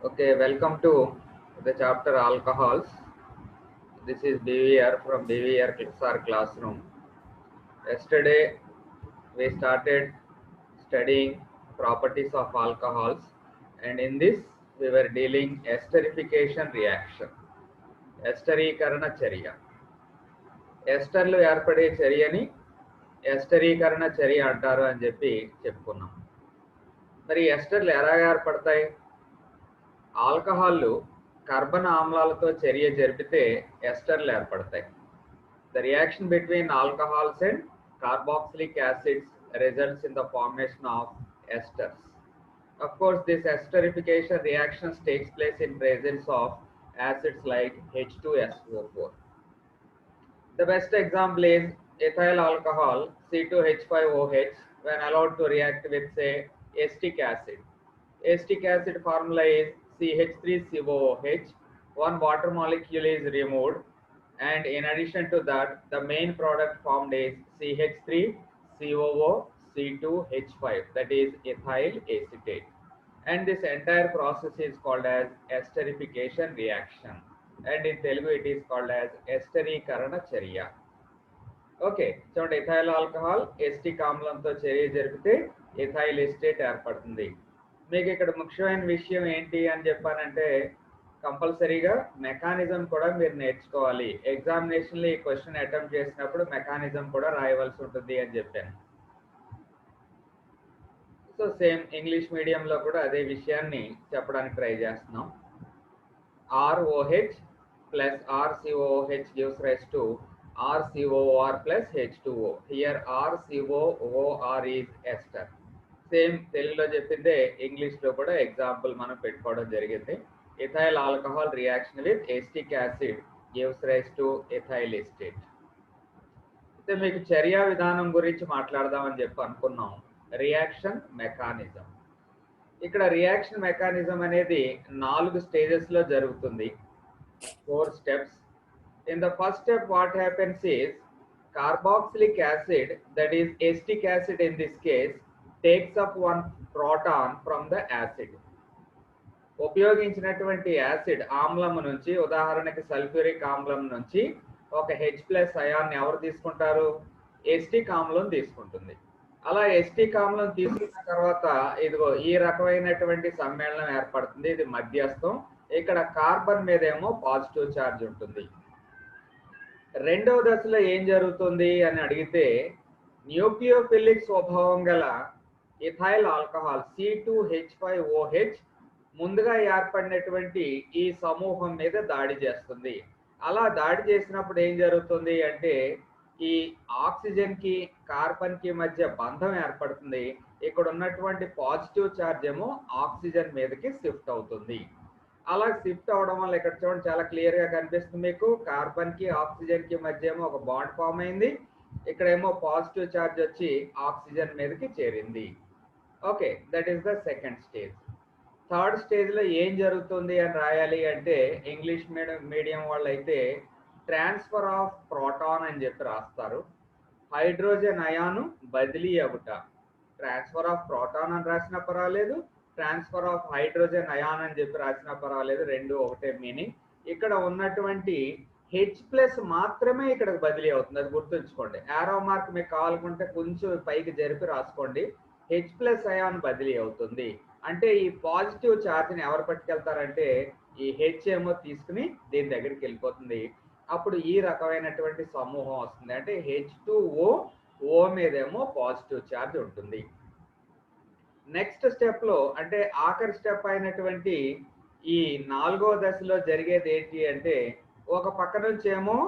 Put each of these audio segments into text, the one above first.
Okay, welcome to the chapter alcohols. This is BVR from BVR Clixar classroom. Yesterday we started studying properties of alcohols, and in this we were dealing esterification reaction. ఎస్టరీకరణ చర్య. ఎస్టర్లు ఏర్పడే చర్యని ఎస్టరీకరణ చర్య అంటారు అని చెప్పుకున్నాం. మరి ఎస్టర్లు ఎలా ఏర్పడతాయి? ఆల్కహాల్లు కార్బన్ ఆమ్లాలతో చర్య జరిపితే ఎస్టర్లు ఏర్పడతాయి. The reaction between alcohols and carboxylic acids results in the formation of esters. Of course, this esterification reactions takes place in presence of acids like H2SO4. The best example is ethyl alcohol C2H5OH when allowed to react with, say, acetic acid. Acetic acid formula is CH3COOH. One water molecule is removed, and in addition to that, the main product formed is CH3COOC2H5, that is ethyl acetate. And this entire process is called as esterification reaction, and in Telugu it is called as ఎస్టరీకరణ చర్య. Okay, చూడండి, ethyl alcohol acidic ఆమ్లంతో చర్య జరిపితే ethyl estate ఏర్పడుతుంది. మీకు ఇక్కడ ముఖ్యమైన విషయం ఏంటి అని చెప్పానంటే, కంపల్సరీగా మెకానిజం కూడా మీరు నేర్చుకోవాలి. ఎగ్జామినేషన్లో ఈ క్వశ్చన్ అటెంప్ట్ చేసినప్పుడు మెకానిజం కూడా రాయవలసి ఉంటుంది అని చెప్పాను. సో సేమ్ ఇంగ్లీష్ మీడియంలో కూడా అదే విషయాన్ని చెప్పడానికి ట్రై చేస్తున్నాం. ROH plus RCOOH gives rise to RCOR plus H2O. Here RCOOR is ester. Same తెలుగులో చెప్పిందే ఇంగ్లీష్లో కూడా ఎగ్జాంపుల్ మనం పెట్టుకోవడం జరిగింది. Ethyl alcohol reaction with acetic acid gives rise to ethyl acetate. అయితే మీకు చర్యా విధానం గురించి మాట్లాడదామని అనుకున్నాం. Reaction mechanism. ఇక్కడ రియాక్షన్ మెకానిజం అనేది 4 స్టేజెస్లో జరుగుతుంది. 4 steps. In the first step, what happens is carboxylic acid, that is acetic acid in this case, takes up one proton from the acid. ఉపయోగించినటువంటి యాసిడ్ ఆమ్లం నుంచి, ఉదాహరణకి సల్ఫ్యూరిక్ ఆమ్లం నుంచి ఒక H+ అయాన్ని ఎవరు తీసుకుంటారు? ఎస్టిక్ ఆమ్లం తీసుకుంటుంది. అలా ఎస్టిక్ ఆమ్లం తీసుకున్న తర్వాత ఇదిగో ఈ రకమైనటువంటి సమ్మేళనం ఏర్పడుతుంది. ఇది మధ్యస్థం. ఇక్కడ కార్బన్ మీద ఏమో పాజిటివ్ ఛార్జ్ ఉంటుంది. రెండవ దశలో ఏం జరుగుతుంది అని అడిగితే, న్యూక్లియోఫిలిక్ స్వభావం గల ఇథైల్ ఆల్కహాల్ C2H5OH ముందుగా ఏర్పడినటువంటి ఈ సమూహం మీద దాడి చేస్తుంది. అలా దాడి చేసినప్పుడు ఏం జరుగుతుంది అంటే, ఈ ఆక్సిజన్ కి కార్బన్ కి మధ్య బంధం ఏర్పడుతుంది. ఇక్కడ ఉన్నటువంటి పాజిటివ్ ఛార్జ్ ఏమో ఆక్సిజన్ మీదకి షిఫ్ట్ అవుతుంది. అలా షిఫ్ట్ అవడం వల్ల ఇక్కడ చూడండి, చాలా క్లియర్ గా కనిపిస్తుంది మీకు. కార్బన్ కి ఆక్సిజన్ కి మధ్య ఏమో ఒక బాండ్ ఫామ్ అయింది. ఇక్కడేమో పాజిటివ్ ఛార్జ్ వచ్చి ఆక్సిజన్ మీదకి చేరింది. Okay, that is the second stage. Third stage లో ఏం జరుగుతుంది అని రాయాలి అంటే, ఇంగ్లీష్ మీడియం వాళ్ళు అయితే ట్రాన్స్ఫర్ ఆఫ్ ప్రోటాన్ అని రాస్తారు. హైడ్రోజన్ అయాను బదిలీ అగుట. ట్రాన్స్ఫర్ ఆఫ్ ప్రోటాన్ అని రాసినా పర్వాలేదు, ట్రాన్స్ఫర్ ఆఫ్ హైడ్రోజన్ అయాన్ అని రాసినా పర్వాలేదు, రెండు ఒకటే మీనింగ్. ఇక్కడ ఉన్నటువంటి H+ మాత్రమే ఇక్కడికి బదిలీ అవుతుంది, అది గుర్తుంచుకోండి. యారో మార్క్ మీకు కావాలనుకుంటే కొంచెం పైకి జరిపి రాసుకోండి. H+ అయాన్ బదిలీ అవుతుంది. అంటే ఈ పాజిటివ్ ఛార్జ్ని ఎవరు పట్టుకెళ్తారంటే, ఈ H ఏమో తీసుకుని దీని దగ్గరికి వెళ్ళిపోతుంది. అప్పుడు ఈ రకమైనటువంటి సమూహం వస్తుంది. అంటే H2O మీదేమో పాజిటివ్ ఛార్జ్ ఉంటుంది. నెక్స్ట్ స్టెప్ లో, అంటే ఆఖరి స్టెప్ అయినటువంటి ఈ 4వ దశలో జరిగేది ఏంటి అంటే, ఒక పక్క నుంచి ఏమో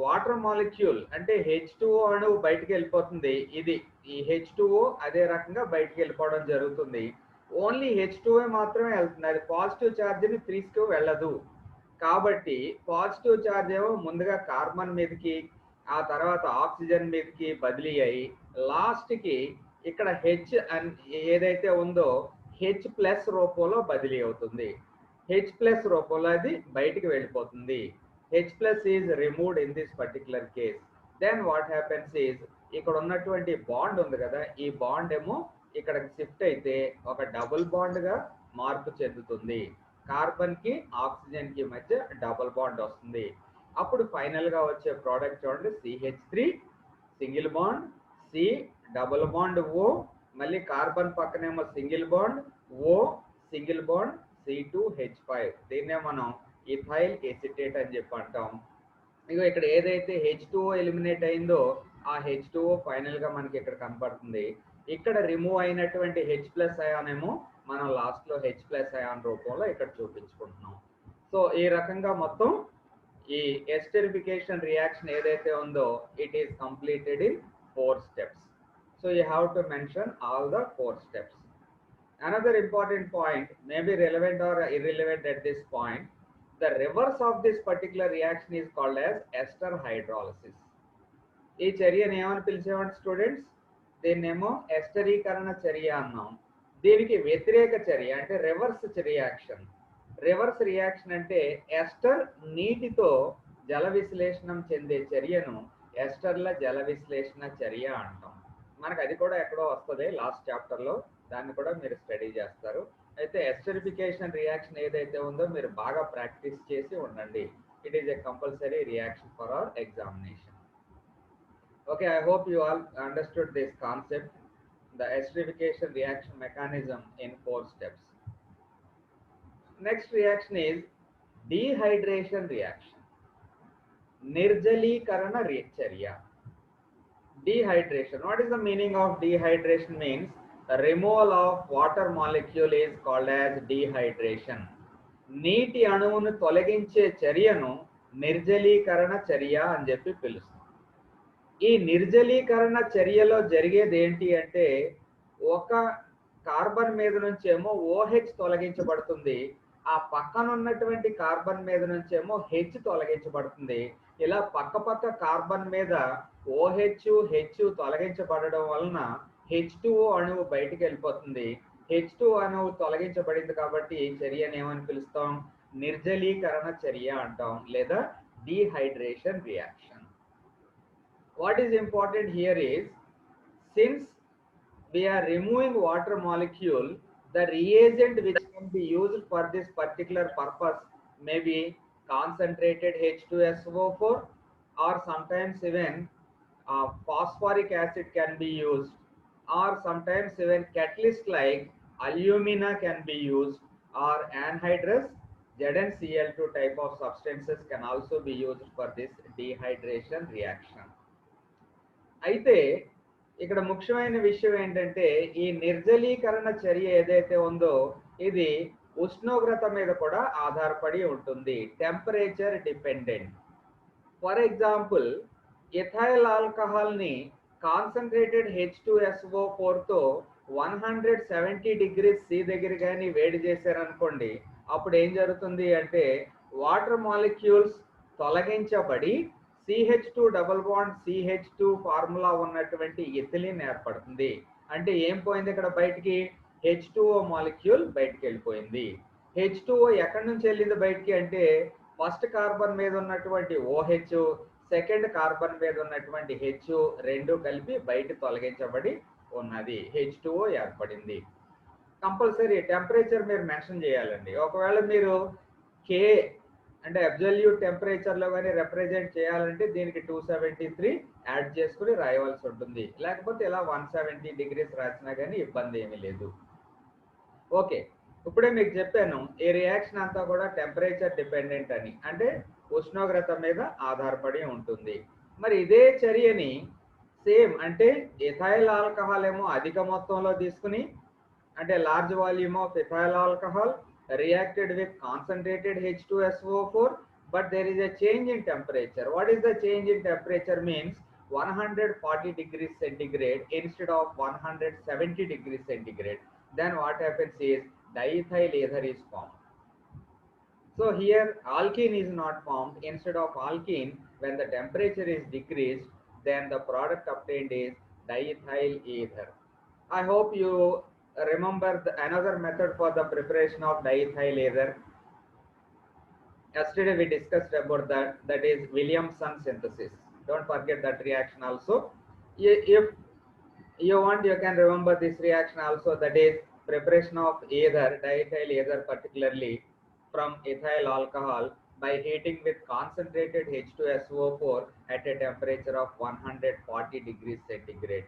వాటర్ మాలిక్యూల్ అంటే H2O అణువు బయటికి వెళ్ళిపోతుంది. ఇది ఈ H2O అదే రకంగా బయటికి వెళ్ళిపోవడం జరుగుతుంది. ఓన్లీ H2O మాత్రమే వెళ్తుంది, అది పాజిటివ్ ఛార్జ్ని తీసుకు వెళ్ళదు. కాబట్టి పాజిటివ్ ఛార్జ్ ఏమో ముందుగా కార్బన్ మీదకి, ఆ తర్వాత ఆక్సిజన్ మీదకి బదిలీ అయ్యి లాస్ట్కి ఇక్కడ H ఏదైతే ఉందో H+ రూపంలో బదిలీ అవుతుంది. H+ రూపంలో అది బయటికి వెళ్ళిపోతుంది. H+ is removed in this particular case. Then what happens is, ఇక్కడ ఉన్నటువంటి బాండ్ ఉంది కదా, ఈ బాండ్ ఏమో ఇక్కడికి షిఫ్ట్ అయితే ఒక డబుల్ బాండ్ గా మార్పు చెందుతుంది. కార్బన్ కి ఆక్సిజన్ కి మధ్య డబుల్ బాండ్ వస్తుంది. అప్పుడు ఫైనల్ గా వచ్చే ప్రోడక్ట్ చూడండి CH3 single bond, C double bond O, మళ్ళీ కార్బన్ పక్కనేమో single bond O single bond C2H5. దీన్నే మనం ఇథైల్ ఎసిటేట్ అని చెప్పి అంటాం. ఇక ఇక్కడ ఏదైతే H2O ఎలిమినేట్ అయిందో ఆ H2O ఫైనల్ గా మనకి ఇక్కడ కనపడుతుంది. ఇక్కడ రిమూవ్ అయినటువంటి H+ అయాన్ ఏమో మనం లాస్ట్ లో H+ అయాన్ రూపంలో ఇక్కడ చూపించుకుంటున్నాం. సో ఈ రకంగా మొత్తం ఈ ఎస్టరిఫికేషన్ రియాక్షన్ ఏదైతే ఉందో it is completed in 4 steps. So you have to mention all the 4 steps. Another important point may be relevant or irrelevant at this point. The reverse of this particular reaction is called as ester hydrolysis. ఈ చర్యను ఏమని పిలిచేవాడు students? దీన్నేమో ఎస్టరీకరణ చర్య అన్నాం. దీనికి వ్యతిరేక చర్య అంటే reverse reaction. Reverse reaction అంటే ఎస్టర్ నీటితో జల విశ్లేషణం చెందే చర్యను ఎస్టర్ల జల విశ్లేషణ చర్య అంటాం. మనకు అది కూడా ఎక్కడో వస్తుంది లాస్ట్ చాప్టర్లో, దాన్ని కూడా మీరు స్టడీ చేస్తారు. అయితే ఎస్టరిఫికేషన్ రియాక్షన్ ఏదైతే ఉందో మీరు బాగా ప్రాక్టీస్ చేసి ఉండండి. It is a compulsory reaction for hour examination. Okay, I hope you all understood this concept, the esterification reaction mechanism in 4 steps. Next reaction is dehydration reaction. Nirjalikarana charya. Dehydration. What is the meaning of dehydration? Means the removal of water molecule is called as dehydration. నీటి అణువును తొలగించే చర్యను నిర్జలీకరణ చర్య అని చెప్పి పిలుస్తాం. ఈ నిర్జలీకరణ చర్యలో జరిగేది ఏంటి అంటే ఒక కార్బన్ మీద నుంచి ఏమో OH తొలగించబడుతుంది, ఆ పక్కన ఉన్నటువంటి కార్బన్ మీద నుంచి ఏమో H తొలగించబడుతుంది. ఇలా పక్క కార్బన్ మీద OH H తొలగించబడడం వలన H2O అణువు బయటికి వెళ్ళిపోతుంది. H2O అణువు తొలగించబడింది కాబట్టి ఈ చర్యను ఏమని పిలుస్తాం? నిర్జలీకరణ చర్య అంటాం, లేదా dehydration reaction. What is important here is, since we are removing water molecule, the reagent which can be used for this particular purpose may be concentrated H2SO4, or sometimes even phosphoric acid can be used, or sometimes even catalyst like alumina can be used, or anhydrous ZnCl2 type of substances can also be used for this dehydration reaction. అయితే ఇక్కడ ముఖ్యమైన విషయం ఏంటంటే ఈ నిర్జలీకరణ చర్య ఏదైతే ఉందో ఇది ఉష్ణోగ్రత మీద కూడా ఆధారపడి ఉంటుంది, temperature dependent. For example, ethyl alcohol ని కాన్సన్ట్రేటెడ్ H2SO4 తో 170 degrees C దగ్గర కానీ వేడి చేశారనుకోండి, అప్పుడు ఏం జరుగుతుంది అంటే వాటర్ మాలిక్యూల్స్ తొలగించబడి CH2 double bond CH2 formula ఉన్నటువంటి ఇథిలిన్ ఏర్పడుతుంది. అంటే ఏం పోయింది ఇక్కడ బయటికి? H2O మాలిక్యూల్ బయటికి వెళ్ళిపోయింది. H2O ఎక్కడి నుంచి వెళ్ళింది బయటికి అంటే ఫస్ట్ కార్బన్ మీద ఉన్నటువంటి OH, సెకండ్ కార్బన్ మీద ఉన్నటువంటి H రెండు కలిపి బయట తొలగించబడి ఉన్నది, H2O ఏర్పడింది. కంపల్సరీ టెంపరేచర్ మీరు మెన్షన్ చేయాలండి. ఒకవేళ మీరు K అంటే అబ్సల్యూట్ టెంపరేచర్ లో కానీ రిప్రజెంట్ చేయాలంటే దీనికి 273 యాడ్ చేసుకుని రాయవలసి ఉంటుంది, లేకపోతే ఇలా 170 degrees రాసినా కానీ ఇబ్బంది ఏమీ లేదు. ఓకే, ఇప్పుడే మీకు చెప్పాను ఈ రియాక్షన్ అంతా కూడా టెంపరేచర్ డిపెండెంట్ అని, అంటే ఉష్ణోగ్రత మీద ఆధారపడి ఉంటుంది. మరి ఇదే చర్యని సేమ్ అంటే ఇథైల్ ఆల్కహాల్ ఏమో అధిక మొత్తంలో తీసుకుని, అంటే large volume of ethyl alcohol reacted with concentrated H2SO4, but there is a change in temperature. What is the change in temperature? Means 140 degrees centigrade instead of 170 degrees centigrade. Then what happens is diethyl ether is formed. So here alkene is not formed. Instead of alkene, when the temperature is decreased, then the product obtained is diethyl ether. I hope you remember another method for the preparation of diethyl ether. Yesterday we discussed about that is Williamson synthesis. Don't forget that reaction also. If you want, you can remember this reaction also, that is preparation of ether, diethyl ether particularly. from ethyl alcohol by heating with concentrated H2SO4 at a temperature of 140 degrees centigrade.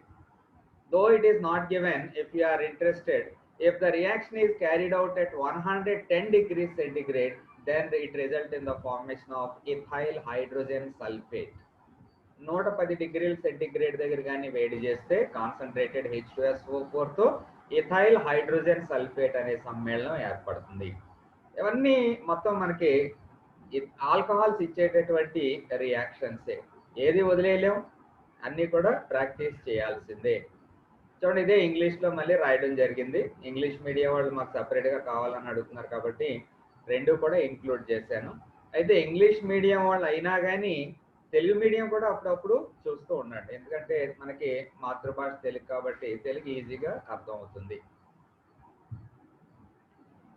Though it is not given, if you are interested, if the reaction is carried out at 110 degrees centigrade, then it results in the formation of ethyl hydrogen sulfate. 110 డిగ్రీల centigrade దగ్గర కానీ వేడి చేస్తే concentrated H2SO4 తో ethyl hydrogen sulphate అనే సమ్మేళనం ఏర్పడుతుంది. ఇవన్నీ మొత్తం మనకి ఆల్కహాల్స్ ఇచ్చేటటువంటి రియాక్షన్సే, ఏది వదిలేయలేం, అన్నీ కూడా ప్రాక్టీస్ చేయాల్సిందే. చూడండి, ఇదే ఇంగ్లీష్లో మళ్ళీ రాయడం జరిగింది. ఇంగ్లీష్ మీడియం వాళ్ళు మాకు సపరేట్గా కావాలని అడుగుతున్నారు కాబట్టి రెండు కూడా ఇంక్లూడ్ చేశాను. అయితే ఇంగ్లీష్ మీడియం వాళ్ళు అయినా కానీ తెలుగు మీడియం కూడా అప్పుడప్పుడు చూస్తూ ఉండండి, ఎందుకంటే మనకి మాతృభాష తెలుగు కాబట్టి తెలుగు ఈజీగా అర్థం అవుతుంది.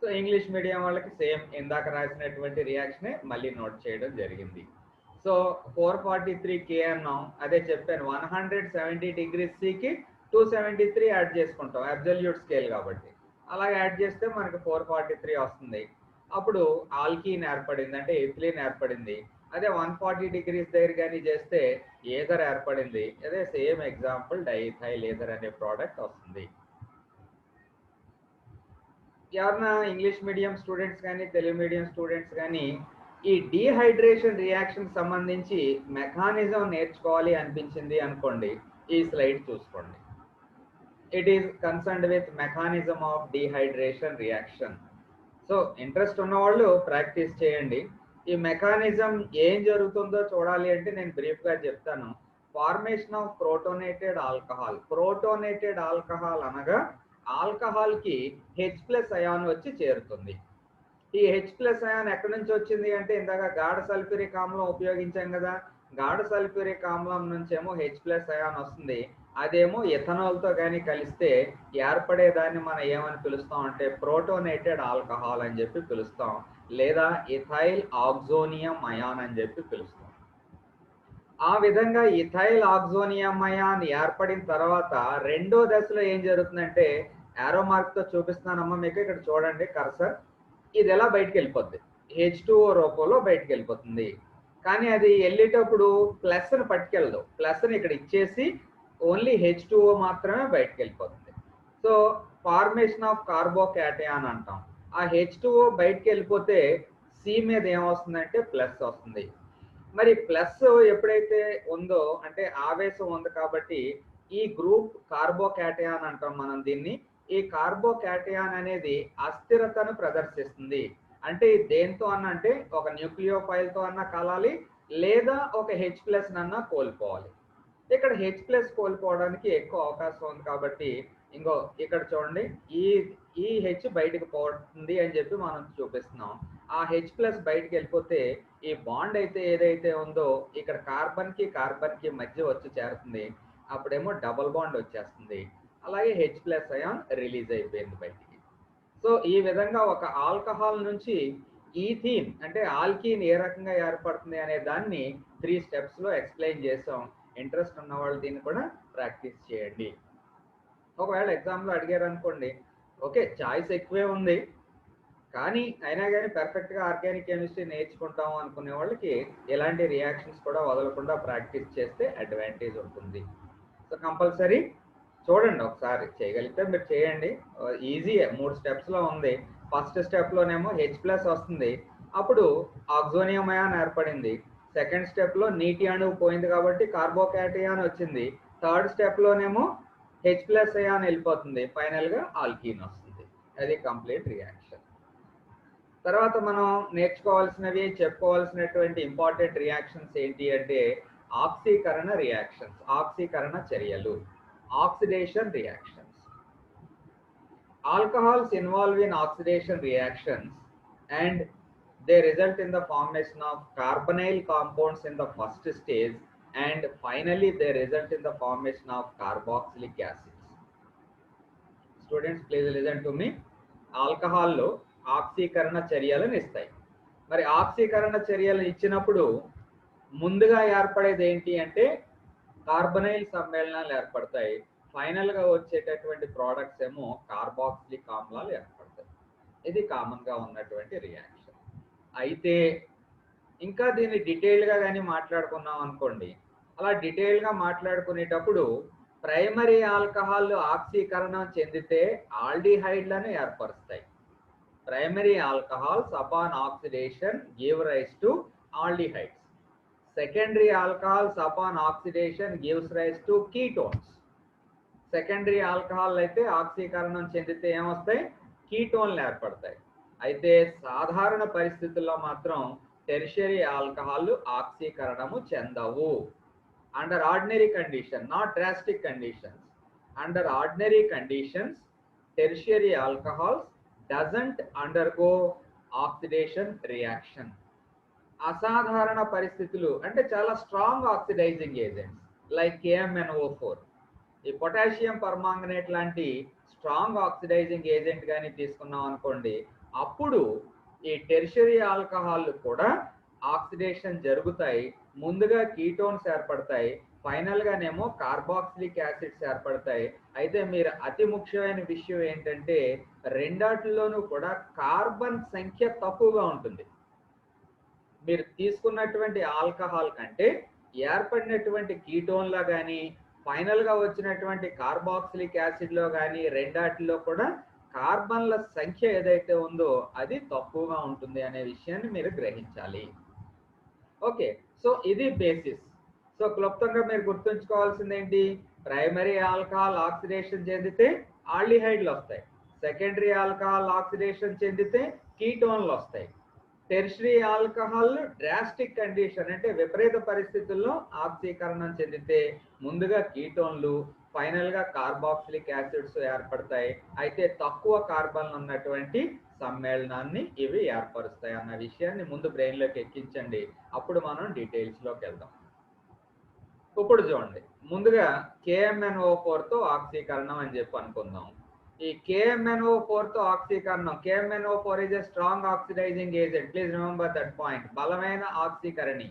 సో ఇంగ్లీష్ మీడియం వాళ్ళకి సేమ్ ఇందాక రాసినటువంటి రియాక్షనే మళ్ళీ నోట్ చేయడం జరిగింది. సో 443K అన్నాం, అదే చెప్పాను 170 degrees Cకి 273 యాడ్ చేసుకుంటాం, అబ్సల్యూట్ స్కేల్ కాబట్టి. అలాగే యాడ్ చేస్తే మనకి 443 వస్తుంది. అప్పుడు ఆల్కీన్ ఏర్పడింది, అంటే ఎథిలీన్ ఏర్పడింది. అదే 140 degrees దగ్గర కానీ చేస్తే ఏథర్ ఏర్పడింది. అదే సేమ్ ఎగ్జాంపుల్ డైథైల్ ఏథర్ అనే ప్రోడక్ట్ వస్తుంది. ఎవరన్నా ఇంగ్లీష్ మీడియం స్టూడెంట్స్ కానీ తెలుగు మీడియం స్టూడెంట్స్ కానీ ఈ డీహైడ్రేషన్ రియాక్షన్ సంబంధించి మెకానిజం నేర్చుకోవాలి అనిపించింది అనుకోండి, ఈ స్లైడ్ చూసుకోండి. It is concerned with mechanism of dehydration reaction. So interest ఉన్న వాళ్ళు ప్రాక్టీస్ చేయండి. ఈ మెకానిజం ఏం జరుగుతుందో చూడాలి అంటే నేను బ్రీఫ్గా చెప్తాను. Formation of protonated alcohol. Protonated alcohol అనగా ఆల్కహాల్కి H+ అయాన్ వచ్చి చేరుతుంది. ఈ H+ అయాన్ ఎక్కడి నుంచి వచ్చింది అంటే ఇందాక గాఢ సల్ఫ్యూరిక్ ఆమ్లం ఉపయోగించాం కదా, గాఢ సల్ఫ్యూరిక్ ఆమ్లం నుంచేమో H+ అయాన్ వస్తుంది. అదేమో ఎథనాల్తో కానీ కలిస్తే ఏర్పడేదాన్ని మనం ఏమని పిలుస్తాం అంటే ప్రోటోనేటెడ్ ఆల్కహాల్ అని చెప్పి పిలుస్తాం, లేదా ఇథైల్ ఆక్సోనియం అయాన్ అని చెప్పి పిలుస్తాం. ఆ విధంగా ఇథైల్ ఆక్సోనియం అయాన్ ఏర్పడిన తర్వాత రెండో దశలో ఏం జరుగుతుందంటే, యారో మార్క్తో చూపిస్తున్నానమ్మా మీకు, ఇక్కడ చూడండి కర్సర్, ఇది ఎలా బయటకు వెళ్ళిపోద్ది, H2O రూపంలో బయటకు వెళ్ళిపోతుంది. కానీ అది వెళ్ళేటప్పుడు ప్లస్ని పట్టుకెళ్ళదు, ప్లస్ని ఇక్కడ ఇచ్చేసి ఓన్లీ H2O మాత్రమే బయటకు వెళ్ళిపోతుంది. సో ఫార్మేషన్ ఆఫ్ కార్బోకాటయాన్ అంటాం. ఆ H2O బయటకు వెళ్ళిపోతే C మీద ఏమొస్తుందంటే ప్లస్ వస్తుంది. మరి ప్లస్ ఎప్పుడైతే ఉందో అంటే ఆవేశం ఉంది కాబట్టి ఈ గ్రూప్ కార్బోకాటయాన్ అంటాం మనం దీన్ని. ఈ కార్బోకాటయాన్ అనేది అస్థిరతను ప్రదర్శిస్తుంది. అంటే దేంతో అన్న అంటే ఒక న్యూక్లియోఫైల్తో అన్నా కలాలి, లేదా ఒక H+ నన్నా కోల్పోవాలి. ఇక్కడ H+ కోల్పోవడానికి ఎక్కువ అవకాశం ఉంది కాబట్టి ఇంకో ఇక్కడ చూడండి, ఈ H బయటకు పోతుంది అని చెప్పి మనం చూపిస్తున్నాం. ఆ H+ బయటకు వెళ్ళిపోతే ఈ బాండ్ అయితే ఏదైతే ఉందో ఇక్కడ కార్బన్కి కార్బన్కి మధ్య వచ్చి చేరుతుంది, అప్పుడేమో డబుల్ బాండ్ వచ్చేస్తుంది. అలాగే H+ అయాన్ రిలీజ్ అయిపోయింది బయటికి. సో ఈ విధంగా ఒక ఆల్కహాల్ నుంచి ఈథీన్ అంటే ఆల్కీన్ ఏ రకంగా ఏర్పడుతుంది అనే దాన్ని 3 స్టెప్స్లో ఎక్స్ప్లెయిన్ చేసాం. ఇంట్రెస్ట్ ఉన్న వాళ్ళు దీన్ని కూడా ప్రాక్టీస్ చేయండి. ఒకవేళ ఎగ్జామ్లో అడిగారు అనుకోండి, ఓకే చాయిస్ ఎక్కువే ఉంది కానీ అయినా కానీ పర్ఫెక్ట్గా ఆర్గానిక్ కెమిస్ట్రీ నేర్చుకుంటాం అనుకునే వాళ్ళకి ఎలాంటి రియాక్షన్స్ కూడా వదలకుండా ప్రాక్టీస్ చేస్తే అడ్వాంటేజ్ ఉంటుంది. సో కంపల్సరీ చూడండి, ఒకసారి చేయగలిగితే మీరు చేయండి. ఈజీయే, 3 స్టెప్స్లో ఉంది. ఫస్ట్ స్టెప్లోనేమో H+ వస్తుంది, అప్పుడు ఆక్సోనియం అయాన్ ఏర్పడింది. సెకండ్ స్టెప్లో నీటి అణువు పోయింది కాబట్టి కార్బోకాటయాన్ వచ్చింది. థర్డ్ స్టెప్లోనేమో H+ అయాన్ వెళ్ళిపోతుంది, ఫైనల్గా ఆల్కీన్ వస్తుంది. అది కంప్లీట్ రియాక్షన్. తర్వాత మనం నేర్చుకోవాల్సినవి చెప్పుకోవాల్సినటువంటి ఇంపార్టెంట్ రియాక్షన్స్ ఏంటి అంటే ఆక్సీకరణ రియాక్షన్స్, ఆక్సీకరణ చర్యలు, oxidation reactions. Alcohols involve in oxidation reactions and they result in the formation of carbonyl compounds in the first stage and finally they result in the formation of carboxylic acids. Students, please listen to me. Alcohol లో ఆక్సీకరణ చర్యలను ఇస్తాయి. మరి ఆక్సీకరణ చర్యలు ఇచ్చినప్పుడు ముందుగా ఏర్పడేది ఏంటి అంటే కార్బనైల్ సమ్మేళనాలు ఏర్పడతాయి. ఫైనల్ గా వచ్చేటటువంటి ప్రోడక్ట్స్ ఏమో కార్బాక్సిలిక్ ఆమ్లాలు ఏర్పడతాయి. ఇది కామన్ గా ఉన్నటువంటి రియాక్షన్. అయితే ఇంకా దీన్ని డీటెయిల్గా కానీ మాట్లాడుకున్నాం అనుకోండి, అలా డీటెయిల్గా మాట్లాడుకునేటప్పుడు ప్రైమరీ ఆల్కహాల్ ఆక్సీకరణం చెందితే ఆల్డిహైడ్లను ఏర్పరుస్తాయి. Primary alcohols upon oxidation give rise to aldehydes. Secondary alcohols upon oxidation gives rise to ketones. Secondary alcohol అయితే ఆక్సీకరణం చెందితే ఏమొస్తాయి? కీటోన్లు ఏర్పడతాయి. అయితే సాధారణ పరిస్థితుల్లో మాత్రం టెర్షియరీ ఆల్కహాల్ ఆక్సీకరణము చెందవు. Under ordinary condition, not drastic conditions, under ordinary conditions tertiary alcohols doesn't undergo oxidation reaction. అసాధారణ పరిస్థితులు అంటే చాలా strong oxidising agents like KMnO4, ఈ పొటాషియం పర్మాంగనేట్ లాంటి స్ట్రాంగ్ ఆక్సిడైజింగ్ ఏజెంట్ కానీ తీసుకున్నాం అనుకోండి, అప్పుడు ఈ టెర్షియరీ ఆల్కహాల్ కూడా ఆక్సిడేషన్ జరుగుతాయి. ముందుగా కీటోన్స్ ఏర్పడతాయి, ఫైనల్ గానేమో కార్బాక్సిలిక్ యాసిడ్స్ ఏర్పడతాయి. అయితే మీరు అతి ముఖ్యమైన విషయం ఏంటంటే రెండాటిలోనూ కూడా కార్బన్ సంఖ్య తక్కువగా ఉంటుంది. మీరు తీసుకున్నటువంటి ఆల్కహాల్ కంటే ఏర్పడినటువంటి కీటోన్లా కానీ ఫైనల్ గా వచ్చినటువంటి కార్బాక్సిలిక్ యాసిడ్ లో కానీ రెండాటిలో కూడా కార్బన్ల సంఖ్య ఏదైతే ఉందో అది తక్కువగా ఉంటుంది అనే విషయాన్ని మీరు గ్రహించాలి. ఓకే, సో ఇది బేసిస్. సో క్లుప్తంగా మీరు గుర్తుంచుకోవాల్సింది ఏంటి? ప్రైమరీ ఆల్కహాల్ ఆక్సిడేషన్ చెందితే ఆల్డిహైడ్లు వస్తాయి, సెకండరీ ఆల్కహాల్ ఆక్సిడేషన్ చెందితే కీటోన్లు వస్తాయి. టెర్షియరీ ఆల్కహాల్ డ్రాస్టిక్ కండిషన్ అంటే విపరీత పరిస్థితుల్లో ఆక్సీకరణం చెందితే ముందుగా కీటోన్లు ఫైనల్ గా కార్బాక్సిలిక్ యాసిడ్స్ ఏర్పడతాయి. అయితే తక్కువ కార్బన్లు ఉన్నటువంటి సమ్మేళనాన్ని ఇవి ఏర్పరుస్తాయి అన్న విషయాన్ని ముందు బ్రెయిన్ లోకి ఎక్కించండి, అప్పుడు మనం డీటెయిల్స్ లోకి వెళ్దాం. ఇప్పుడు చూడండి, ముందుగా KMnO4 తో ఆక్సీకరణం అని చెప్పి అనుకుందాం. ఈ KMnO4 తో ఆక్సీకరణం, KMnO4 is a strong oxidizing agent, please remember that point. బలమైన ఆక్సీకరణి.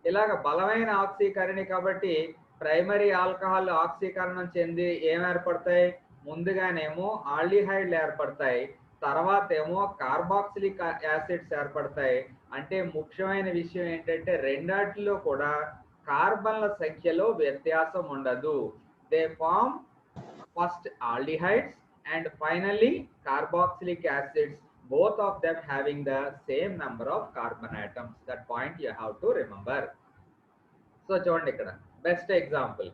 ఇలాగ బలమైన ఆక్సీకరణి కాబట్టి ప్రైమరీ ఆల్కహాల్ ఆక్సీకరణం చెంది ఏం ఏర్పడతాయి? ముందుగానేమో ఆల్డిహైడ్లు ఏర్పడతాయి, తర్వాత ఏమో కార్బాక్సిలిక్ యాసిడ్స్ ఏర్పడతాయి. అంటే ముఖ్యమైన విషయం ఏంటంటే రెండాటిలో కూడా కార్బన్ల సంఖ్యలో వ్యత్యాసం ఉండదు. They form first aldehydes and finally carboxylic acids, both of them having the same number of carbon atoms. That point you have to remember. So చూడండి ఇక్కడ best example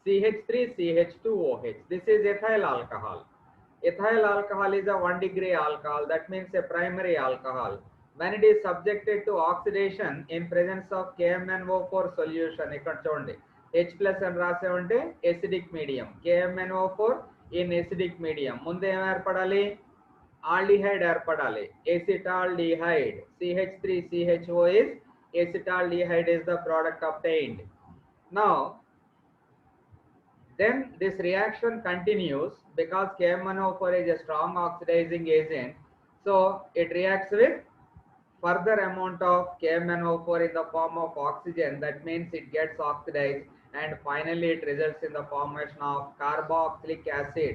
CH3CH2OH. this is ethyl alcohol. Ethyl alcohol is a 1 degree alcohol, that means a primary alcohol. When it is subjected to oxidation in presence of KMnO4 solution, ఇక్కడ చూడండి H+ అని రాసామంటే acidic medium, KMnO4 in acidic medium. ముందు ఏం ఏర్పడాలి? Aldehyde ఏర్పడాలి, acetaldehyde. CH3CHO is acetaldehyde is the product obtained. Now then this reaction continues because KMnO4 is a strong oxidizing agent, so it reacts with further amount of KMnO4 in the form of oxygen. That means it gets oxidized and finally it results in the formation of carboxylic acid.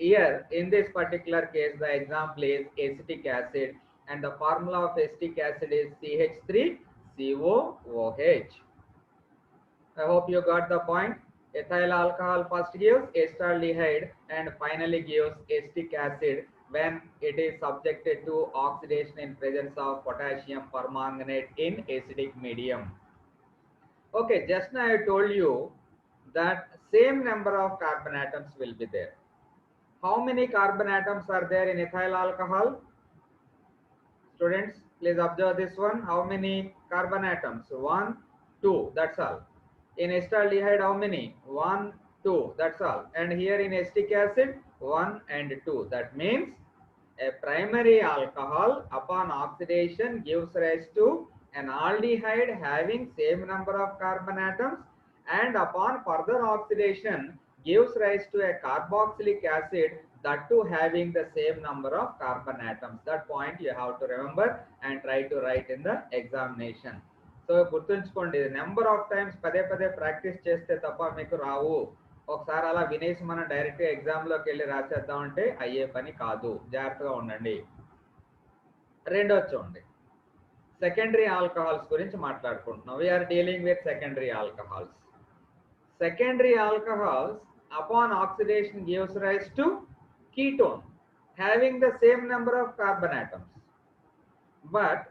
Here in this particular case the example is acetic acid and the formula of acetic acid is CH3COOH. I hope you got the point. Ethyl alcohol first gives acetaldehyde and finally gives acetic acid when it is subjected to oxidation in presence of potassium permanganate in acidic medium. Okay, just now I told you that same number of carbon atoms will be there. How many carbon atoms are there in ethyl alcohol? Students, please observe this one. How many carbon atoms? 1, 2, that's all. In acetaldehyde, how many? 1, 2, that's all. And here in acetic acid, 1 and 2. That means a primary alcohol upon oxidation gives rise to an aldehyde having same number of carbon atoms, and upon further oxidation gives rise to a carboxylic acid, that too having the same number of carbon atoms. That point you have to remember and try to write in the examination. So గుర్తుంచుకోండి, number of times పదే పదే practice చేస్తే తప్ప మీకు రావు. ఒకసారి అలా వినేసి మనం డైరెక్ట్గా ఎగ్జామ్లోకి వెళ్ళి రాసేద్దామంటే అయ్యే పని కాదు, జాగ్రత్తగా ఉండండి. రెండోది చూడండి, సెకండరీ ఆల్కహాల్స్ గురించి మాట్లాడుకుంటున్నాం. We are dealing with secondary alcohols. Secondary alcohols upon oxidation gives rise to ketone having the same number of carbon atoms, but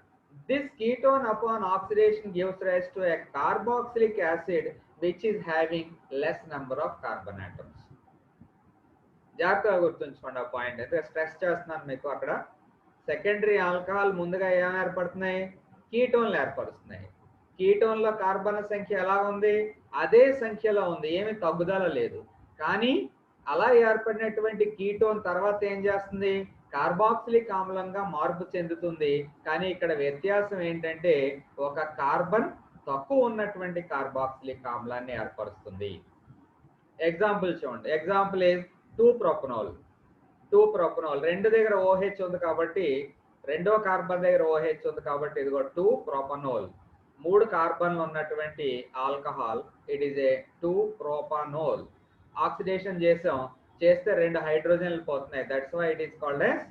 this ketone upon oxidation gives rise to a carboxylic acid which is having less number of carbon atoms. జాగ్రత్తగా గుర్తుంచుకోండి ఆ point. అయితే stress చేస్తున్నాను మీకు అక్కడ. Secondary alcohol ముందుగా ఏం ఏర్పడుతున్నాయి? కీటోన్లు ఏర్పరుస్తున్నాయి. కీటోన్లో కార్బన్ సంఖ్య ఎలా ఉంది? అదే సంఖ్యలో ఉంది, ఏమి తగ్గుదల లేదు. కానీ అలా ఏర్పడినటువంటి కీటోన్ తర్వాత ఏం చేస్తుంది? కార్బాక్సిలిక్ ఆమ్లంగా మార్పు చెందుతుంది. కానీ ఇక్కడ వ్యత్యాసం ఏంటంటే ఒక కార్బన్ తక్కువ ఉన్నటువంటి కార్బాక్సిలిక్ ఆమ్లాన్ని ఏర్పరుస్తుంది. ఎగ్జాంపుల్ చూడండి. Example is 2-propanol. 2-propanol రెండు దగ్గర OH ఉంది కాబట్టి, రెండో కార్బన్ దగ్గర OH ఉంది కాబట్టి ఇదిగో 2-propanol. 3 కార్బన్లు ఉన్నటువంటి alcohol. It is a 2-propanol. Oxidation చేస్తే 2 హైడ్రోజన్లు పోతున్నాయి. That's why it is called as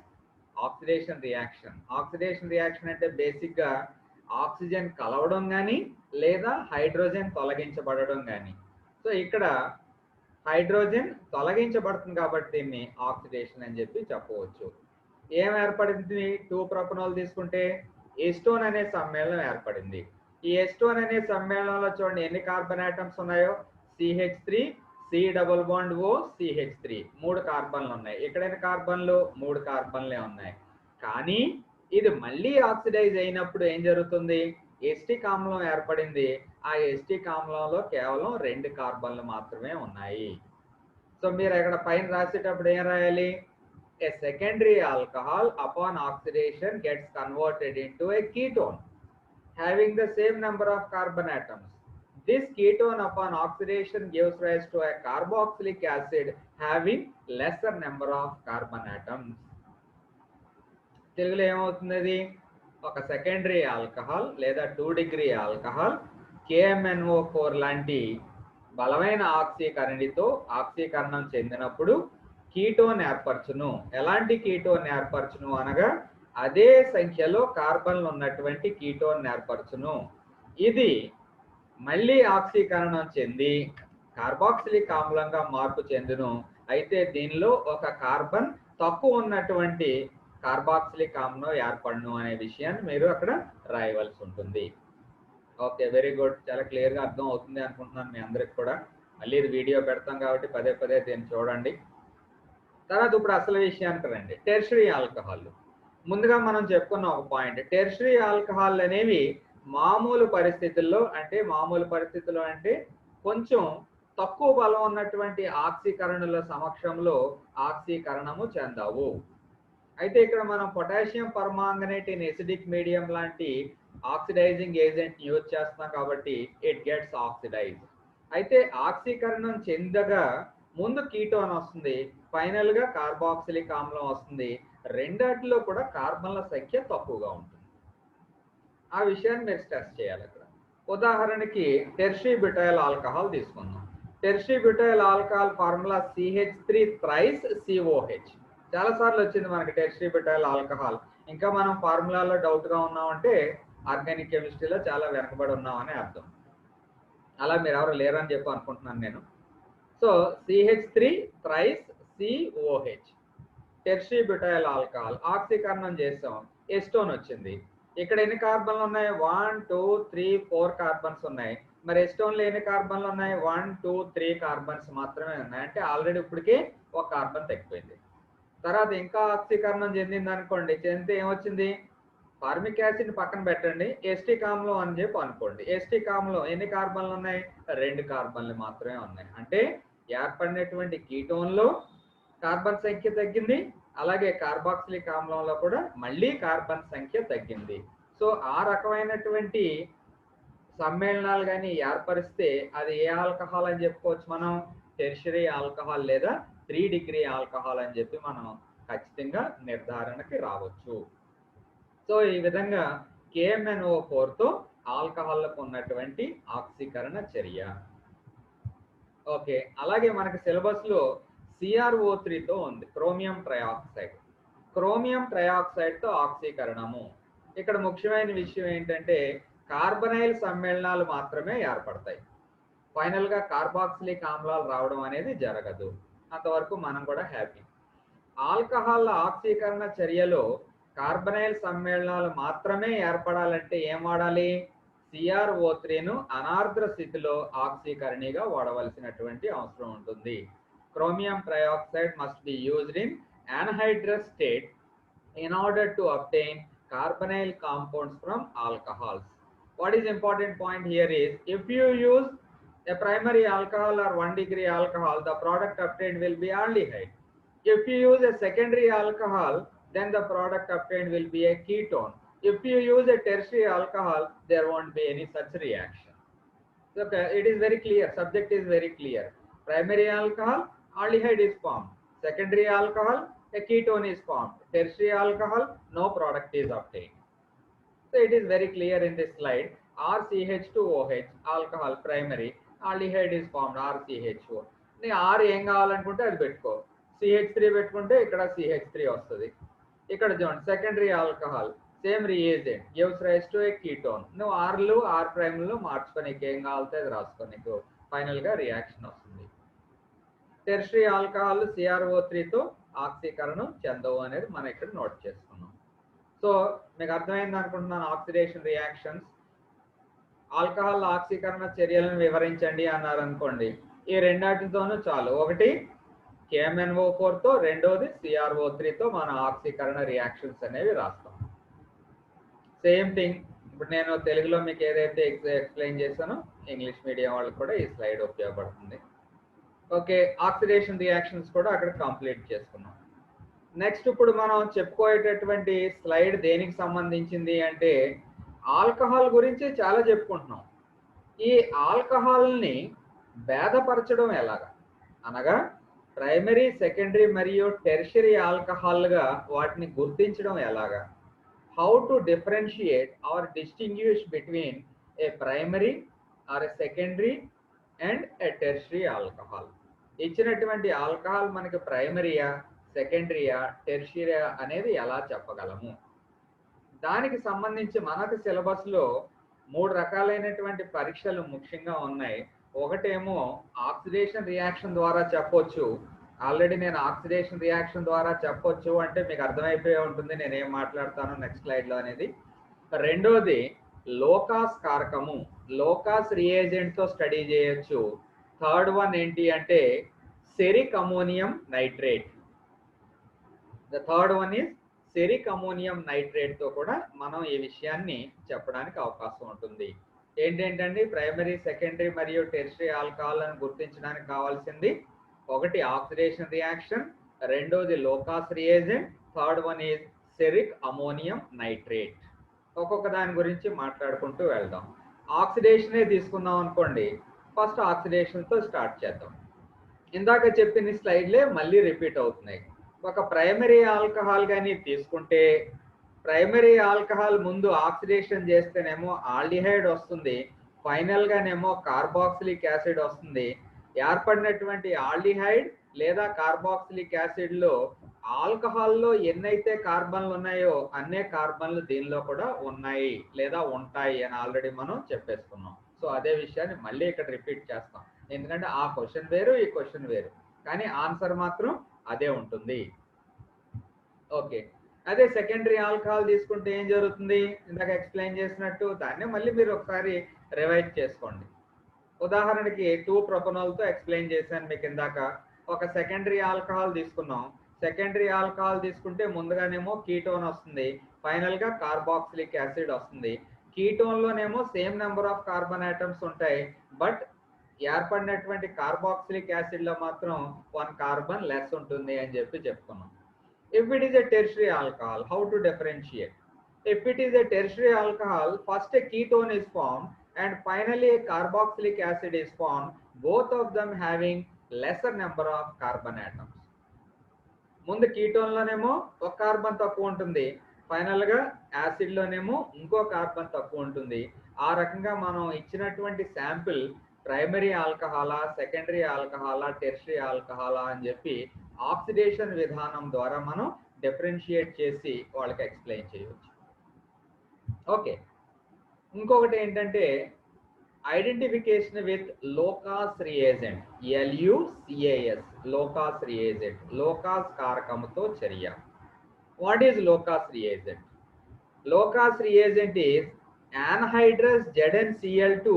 oxidation reaction. Oxidation reaction అంటే బేసిక్ గా ఆక్సిజన్ కలవడం కానీ లేదా హైడ్రోజన్ తొలగించబడడం కానీ. సో ఇక్కడ హైడ్రోజన్ తొలగించబడుతుంది కాబట్టి దీన్ని ఆక్సిడేషన్ అని చెప్పి చెప్పవచ్చు. ఏం ఏర్పడింది? 2-propanol తీసుకుంటే ఎస్టోన్ అనే సమ్మేళనం ఏర్పడింది. ఈ ఎస్టోన్ అనే సమ్మేళనంలో చూడండి ఎన్ని కార్బన్ ఆటమ్స్ ఉన్నాయో. CH3, C++O, CH3 3 కార్బన్లు ఉన్నాయి. ఇక్కడ ఎన్ని కార్బన్లు? 3 కార్బన్లే ఉన్నాయి. కానీ ఇది మళ్ళీ ఆక్సిడైజ్ అయినప్పుడు ఏం జరుగుతుంది? ఎస్టిక్ ఆమ్లం ఏర్పడింది. ఆ ఎస్టిక్ ఆమ్లంలో కేవలం 2 కార్బన్లు మాత్రమే ఉన్నాయి. సో మీరు ఇక్కడ పైన రాసేటప్పుడు ఏం రాయాలి? A secondary alcohol upon oxidation gets converted into a ketone having the same number of carbon atoms. This ketone upon oxidation gives rise to a carboxylic acid having lesser number of carbon atoms. తెలుగులో ఏమవుతుంది? ఒక secondary alcohol లేదా 2-degree alcohol KMnO4 లాంటి బలమైన ఆక్సీకరణితో ఆక్సీకరణం చెందినప్పుడు ketone ఏర్పరచును. ఎలాంటి ketone ఏర్పరచును అనగా అదే సంఖ్యలో కార్బన్లు ఉన్నటువంటి కీటోన్ ఏర్పరచును. ఇది మళ్ళీ ఆక్సీకరణం చెంది కార్బాక్సిలిక్ ఆమ్లంగా మార్పు చెందును. అయితే దీనిలో ఒక కార్బన్ తక్కువ ఉన్నటువంటి కార్బాక్సిలిక్ ఆమ్లం ఏర్పడును అనే విషయాన్ని మీరు అక్కడ రాయవలసి ఉంటుంది. Okay, very good. చాలా క్లియర్గా అర్థం అవుతుంది అనుకుంటున్నాను మీ అందరికి కూడా. మళ్ళీ ఇది వీడియో పెడతాం కాబట్టి పదే పదే దీన్ని చూడండి. తర్వాత ఇప్పుడు అసలు విషయానికి రండి. Tertiary alcohol. ముందుగా మనం చెప్పుకున్న ఒక పాయింట్, టెర్షరీ ఆల్కహాల్ అనేవి మామూలు పరిస్థితుల్లో అంటే కొంచెం తక్కువ బలం ఉన్నటువంటి ఆక్సీకరణల సమక్షంలో ఆక్సీకరణము చెందవు. అయితే ఇక్కడ మనం potassium permanganate in acidic medium లాంటి ఆక్సిడైజింగ్ ఏజెంట్ యూజ్ చేస్తున్నాం కాబట్టి ఇట్ గెట్స్ ఆక్సిడైజ్. అయితే ఆక్సీకరణం చెందగా ముందు కీటోన్ వస్తుంది, ఫైనల్ గా కార్బాక్సిలిక్ ఆమ్లం వస్తుంది. రెండాటిలో కూడా కార్బన్ల సంఖ్య తక్కువగా ఉంటుంది. ఆ విషయాన్ని మీరు స్ట్రెస్ చేయాలి అక్కడ. ఉదాహరణకి టెర్షరీ బ్యూటైల్ ఆల్కహాల్ తీసుకుందాం. Tertiary butyl alcohol formula CH3 చాలా సార్లు వచ్చింది మనకి టెర్షరీ బ్యూటైల్ ఆల్కహాల్. ఇంకా మనం ఫార్ములాలో డౌట్ గా ఉన్నామంటే ఆర్గానిక్ కెమిస్ట్రీలో చాలా వెనకబడి ఉన్నామని అర్థం. అలా మీరు ఎవరు లేరని చెప్పి అనుకుంటున్నాను నేను. So CH3 tertiary butyl alcohol ఆక్సీకరణం చేస్తాం, ఎస్టోన్ వచ్చింది. ఇక్కడ ఎన్ని కార్బన్లు ఉన్నాయి? 1 2 3 4 కార్బన్స్ ఉన్నాయి. మరి ఎస్టోన్లో ఎన్ని కార్బన్లు ఉన్నాయి? 1 2 3 కార్బన్స్ మాత్రమే ఉన్నాయి. అంటే ఆల్రెడీ ఇప్పటికే ఒక కార్బన్ తగ్గిపోయింది. తర్వాత ఇంకా ఆక్సీకరణం చెందింది అనుకోండి, చెందితే ఏమొచ్చింది? ఫార్మిక్ యాసిడ్ పక్కన పెట్టండి, ఎస్టిక్ ఆమ్లం అని చెప్పి అనుకోండి. ఎస్టిక్ ఆమ్లం ఎన్ని కార్బన్లు ఉన్నాయి? 2 కార్బన్లు మాత్రమే ఉన్నాయి. అంటే ఏర్పడినటువంటి కీటోన్లో కార్బన్ సంఖ్య తగ్గింది, అలాగే కార్బాక్సిలిక్ ఆమ్లంలో కూడా మళ్ళీ కార్బన్ సంఖ్య తగ్గింది. సో ఆ రకమైనటువంటి సమ్మేళనాలు కానీ ఏర్పరిస్తే అది ఏ ఆల్కహాల్ అని చెప్పుకోవచ్చు మనం? టెర్షరీ ఆల్కహాల్ లేదా 3-degree ఆల్కహాల్ అని చెప్పి మనం ఖచ్చితంగా నిర్ధారణకి రావచ్చు. సో ఈ విధంగా KMnO4తో ఆల్కహాల్లకు ఉన్నటువంటి ఆక్సీకరణ చర్య. ఓకే, అలాగే మనకి సిలబస్ లో CrO3తో ఉంది, క్రోమియం ట్రయాక్సైడ్. క్రోమియం ట్రయాక్సైడ్ తో ఆక్సీకరణము. ఇక్కడ ముఖ్యమైన విషయం ఏంటంటే కార్బనైల్ సమ్మేళనాలు మాత్రమే ఏర్పడతాయి. ఫైనల్ గా కార్బాక్సిలిక్ ఆమ్లాలు రావడం అనేది జరగదు. అంతవరకు మనం కూడా హ్యాపీ. ఆల్కహాల్ ఆక్సీకరణ చర్యలో కార్బనైల్ సమ్మేళనాలు మాత్రమే ఏర్పడాలంటే ఏం వాడాలి? CrO3ను అనార్ద్ర స్థితిలో ఆక్సీకరణిగా వాడవలసినటువంటి అవసరం ఉంటుంది. Chromium trioxide must be used in anhydrous state in order to obtain carbonyl compounds from alcohols. What is important point here is, if you use a primary alcohol or 1 degree alcohol, the product obtained will be aldehyde. If you use a secondary alcohol, then the product obtained will be a ketone. If you use a tertiary alcohol, there won't be any such reaction. So it is very clear, subject is very clear. Primary alcohol, aldehyde is formed. Secondary alcohol, a ketone is formed. Tertiary alcohol, no product is obtained. So it is very clear in this slide. RCH2OH, alcohol primary, aldehyde is formed, RCHO. R ఏం కావాలనుకుంటే అది పెట్టుకో. CH3 పెట్టుకుంటే ఇక్కడ CH3 వస్తుంది. ఇక్కడ చూడండి secondary alcohol same reagent gives rise to A ketone. నువ్వు ఆర్లు ఆర్ ప్రైమ్లు మార్చుకొని నీకు ఏం కావాలితే అది రాసుకో, నీకు ఫైనల్ గా రియాక్షన్ వస్తుంది. టెర్షరీ ఆల్కహాల్ CrO3తో ఆక్సీకరణం చెందవు అనేది మనం ఇక్కడ నోట్ చేసుకున్నాం. సో మీకు అర్థమైంది అనుకుంటున్నాను. ఆక్సిడేషన్ రియాక్షన్స్, ఆల్కహాల్ ఆక్సీకరణ చర్యలను వివరించండి అన్నారు అనుకోండి, ఈ రెండాటితోనూ చాలు. ఒకటి KMnO4తో, రెండోది CrO3తో మన ఆక్సీకరణ రియాక్షన్స్ అనేవి రాస్తాం. సేమ్ థింగ్ ఇప్పుడు నేను తెలుగులో మీకు ఏదైతే ఎక్స్ప్లెయిన్ చేశానో ఇంగ్లీష్ మీడియం వాళ్ళకి కూడా ఈ స్లైడ్ ఉపయోగపడుతుంది. ఓకే, ఆక్సిడేషన్ రియాక్షన్స్ కూడా అక్కడ కంప్లీట్ చేసుకున్నాం. నెక్స్ట్ ఇప్పుడు మనం చెప్పుకోయేటటువంటి స్లైడ్ దేనికి సంబంధించింది అంటే ఆల్కహాల్ గురించి చాలా చెప్పుకుంటున్నాం. ఈ ఆల్కహాల్ని భేదపరచడం ఎలాగా, అనగా ప్రైమరీ, సెకండరీ మరియు టెర్షరీ ఆల్కహాల్గా వాటిని గుర్తించడం ఎలాగా, how to differentiate or distinguish between a primary or a secondary and a tertiary alcohol. ఇచ్చినటువంటి ఆల్కహాల్ మనకి ప్రైమరీయా, సెకండరీయా, టెర్షియరియా అనేది ఎలా చెప్పగలము? దానికి సంబంధించి మనకు సిలబస్లో 3 రకాలైనటువంటి పరీక్షలు ముఖ్యంగా ఉన్నాయి. ఒకటేమో ఆక్సిడేషన్ రియాక్షన్ ద్వారా చెప్పొచ్చు. ఆల్రెడీ నేను ఆక్సిడేషన్ రియాక్షన్ ద్వారా చెప్పొచ్చు అంటే మీకు అర్థమైపోయి ఉంటుంది నేను ఏం మాట్లాడతాను నెక్స్ట్ స్లైడ్లో అనేది. రెండోది లోకాస్ కారకము, లోకాస్ రియేజెంట్తో స్టడీ చేయొచ్చు. థర్డ్ వన్ ఏంటి అంటే ceric ammonium nitrate. The third one is ceric ammonium nitrate తో కూడా మనం ఈ విషయాన్ని చెప్పడానికి అవకాశం ఉంటుంది. ఏంటంటే ప్రైమరీ, సెకండరీ మరియు టెర్షరీ ఆల్కహాల్ అని గుర్తించడానికి కావాల్సింది ఒకటి ఆక్సిడేషన్ రియాక్షన్, రెండోది Lucas reagent, third one is ceric ammonium nitrate. ఒక్కొక్క దాని గురించి మాట్లాడుకుంటూ వెళ్దాం. ఆక్సిడేషనే తీసుకుందాం అనుకోండి, ఫస్ట్ ఆక్సిడేషన్తో స్టార్ట్ చేద్దాం. ఇందాక చెప్పిన స్లైడ్లే మళ్ళీ రిపీట్ అవుతున్నాయి. ఒక ప్రైమరీ ఆల్కహాల్ కానీ తీసుకుంటే ప్రైమరీ ఆల్కహాల్ ముందు ఆక్సిడేషన్ చేస్తేనేమో ఆల్డిహైడ్ వస్తుంది, ఫైనల్ గానేమో కార్బాక్సిలిక్ యాసిడ్ వస్తుంది. ఏర్పడినటువంటి ఆల్డిహైడ్ లేదా కార్బాక్సిలిక్ యాసిడ్ లో ఆల్కహాల్లో ఎన్నైతే కార్బన్లు ఉన్నాయో అన్నే కార్బన్లు దీనిలో కూడా ఉన్నాయి లేదా ఉంటాయి అని ఆల్రెడీ మనం చెప్పేసుకున్నాం. సో అదే విషయాన్ని మళ్ళీ ఇక్కడ రిపీట్ చేస్తాం, ఎందుకంటే ఆ క్వశ్చన్ వేరు ఈ క్వశ్చన్ వేరు, కానీ ఆన్సర్ మాత్రం అదే ఉంటుంది. ఓకే, అదే సెకండరీ ఆల్కహాల్ తీసుకుంటే ఏం జరుగుతుంది, ఇందాక ఎక్స్ప్లెయిన్ చేసినట్టు దాన్ని మళ్ళీ మీరు ఒకసారి రివైజ్ చేసుకోండి. ఉదాహరణకి 2-ప్రొపనాల్తో ఎక్స్ప్లెయిన్ చేశాను మీకు ఇందాక. ఒక సెకండరీ ఆల్కహాల్ తీసుకున్నాం, సెకండరీ ఆల్కహాల్ తీసుకుంటే ముందుగానేమో కీటోన్ వస్తుంది, ఫైనల్ గా కార్బాక్సిలిక్ యాసిడ్ వస్తుంది. కీటోన్ లోనేమో same number of carbon atoms ఉంటాయి, బట్ ఏర్పడినటువంటి కార్బాక్సిలిక్ యాసిడ్ లో మాత్రం 1 కార్బన్ లెస్ ఉంటుంది అని చెప్పుకున్నాం. If it is a tertiary alcohol, how to differentiate? If it is a tertiary alcohol, first a ketone is formed and finally a carboxylic acid is formed, both of them having lesser number of carbon atoms. ముందు ketone లోనేమో ఒక carbon తక్కువ ఉంటుంది, final గా acid లోనేమో ఇంకో carbon తక్కువ ఉంటుంది. ఆ రకంగా మనం ఇచ్చినటువంటి శాంపిల్ ప్రైమరీ ఆల్కహాలా, సెకండరీ ఆల్కహాలా, టెర్షరీ ఆల్కహాలా అని చెప్పి ఆక్సిడేషన్ విధానం ద్వారా మనం డిఫరెన్షియేట్ చేసి వాళ్ళకి ఎక్స్ప్లెయిన్ చేయవచ్చు. ఓకే, ఇంకొకటి ఏంటంటే identification with Lucas reagent, LUCAS, Lucas reagent, Lucas కారకముతో చర్య. What is Lucas reagent? Lucas reagent is anhydrous ZnCl2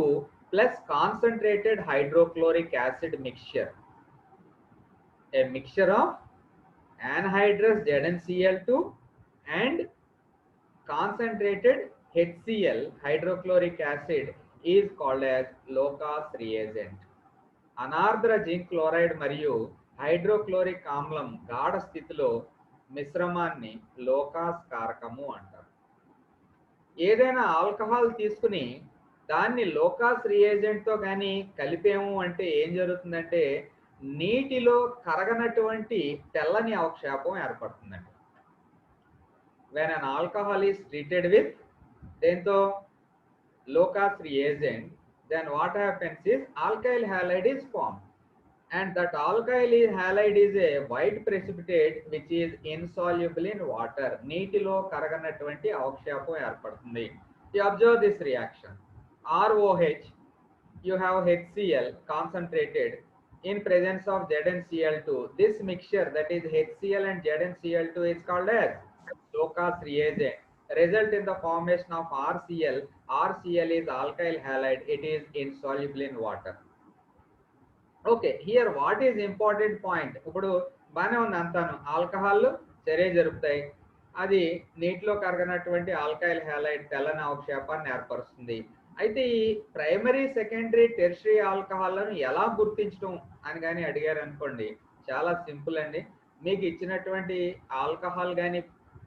plus concentrated hydrochloric acid mixture. A mixture of anhydrous ZnCl2 and concentrated HCl, hydrochloric acid, is called as Lucas reagent. అనార్ద్ర zinc chloride మరియు hydrochloric ఆమ్లం గాఢ స్థితిలో మిశ్రమాన్ని లోకాస్ కారకము అంటారు. ఏదైనా alcohol తీసుకుని దాన్ని లోకాస్ రియేజెంట్తో కానీ కలిపాము అంటే ఏం జరుగుతుందంటే నీటిలో కరగనటువంటి తెల్లని అవక్షేపం ఏర్పడుతుందండి. when an alcohol is treated with దేంతో లోకాస్ reagent, then what happens is alkyl halide is formed, and that alkyl halide is a white precipitate which is insoluble in water. నీటిలో కరగనటువంటి అవక్షేపం ఏర్పడుతుంది. You observe this reaction. ROH, you have HCl concentrated in presence of ZnCl2. This mixture, that is HCl and ZnCl2, is called as Lucas reagent. Result in the formation of RCl. RCl is alkyl halide. It is insoluble in water. Okay, here what is important point? ఇప్పుడు బాగానే ఉంది అంతాను, alcohol చర్య జరుపుతాయి, అది నీటిలో కరగనటువంటి alkyl halide తెల్లని అవక్షేపాన్ని ఏర్పరుస్తుంది. అయితే ఈ ప్రైమరీ, సెకండరీ, టెర్షరీ ఆల్కహాల్లను ఎలా గుర్తించడం అని కానీ అడిగారు అనుకోండి, చాలా సింపుల్ అండి. మీకు ఇచ్చినటువంటి ఆల్కహాల్ కానీ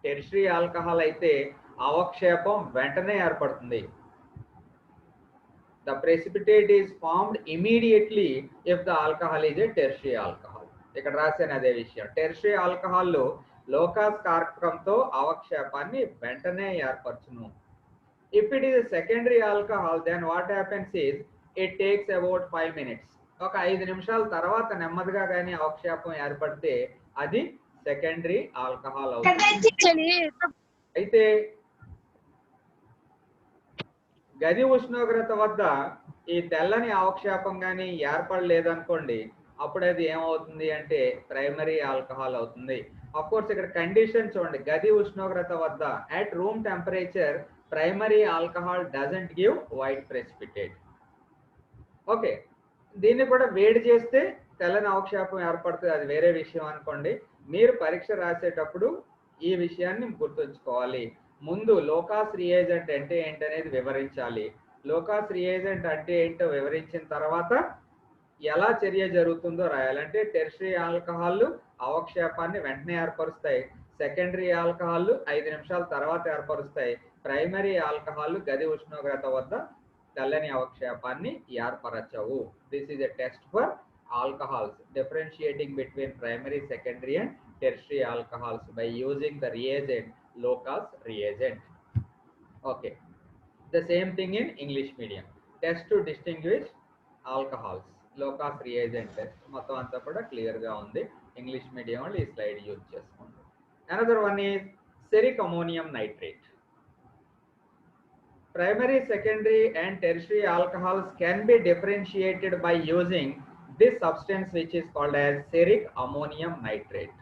టెర్షరీ ఆల్కహాల్ అయితే అవక్షేపం వెంటనే ఏర్పడుతుంది. The precipitate is formed immediately if the alcohol is a tertiary alcohol. ఇక్కడ రాసిన అదే విషయం. టెర్షరీ ఆల్కహాల్లో లోకాస్ కారకంతో అవక్షేపాన్ని వెంటనే ఏర్పరచును. If it is a secondary alcohol, then what happens is it takes about 5 minutes. ఒక 5 నిమిషాల తర్వాత నెమ్మదిగా కానీ అవక్షేపం ఏర్పడితే అది సెకండరీ ఆల్కహాల్ అవుతుంది. అయితే గది ఉష్ణోగ్రత వద్ద ఈ తెల్లని అవక్షేపం కానీ ఏర్పడలేదనుకోండి, అప్పుడు అది ఏమవుతుంది అంటే ప్రైమరీ ఆల్కహాల్ అవుతుంది. అఫ్ కోర్స్ ఇక్కడ కండిషన్ చూడండి, గది ఉష్ణోగ్రత వద్ద at room temperature primary alcohol doesn't give white precipitate. Okay, దీన్ని కూడా వేడి చేస్తే తెల్లని అవక్షేపం ఏర్పడుతుంది, అది వేరే విషయం అనుకోండి. మీరు పరీక్ష రాసేటప్పుడు ఈ విషయాన్ని గుర్తుంచుకోవాలి. ముందు లోకాస్ రియేజెంట్ అంటే ఏంటనేది వివరించాలి. లోకాస్ రియేజెంట్ అంటే ఏంటో వివరించిన తర్వాత ఎలా చర్య జరుగుతుందో రాయాలంటే టెర్షరీ ఆల్కహాల్ అవక్షేపాన్ని వెంటనే ఏర్పరుస్తాయి, సెకండరీ ఆల్కహాల్ 5 నిమిషాల తర్వాత ఏర్పరుస్తాయి, ప్రైమరీ ఆల్కహాల్ గది ఉష్ణోగ్రత వద్ద తెల్లని అవక్షేపాన్ని ఏర్పరచవు. This is a test for alcohols, differentiating between primary, secondary and tertiary alcohols by using the reagent లోకాస్ reagent. Okay, the same thing in English medium, test to distinguish alcohols, లోకాస్ reagent test. మొత్తం అంతా కూడా clear గా ఉంది. English medium వాళ్ళు ఈ slide use చేసుకోండి. Another one is ceric ammonium nitrate. Primary, secondary and tertiary alcohols can be differentiated by using this substance which is called as seric ammonium nitrate.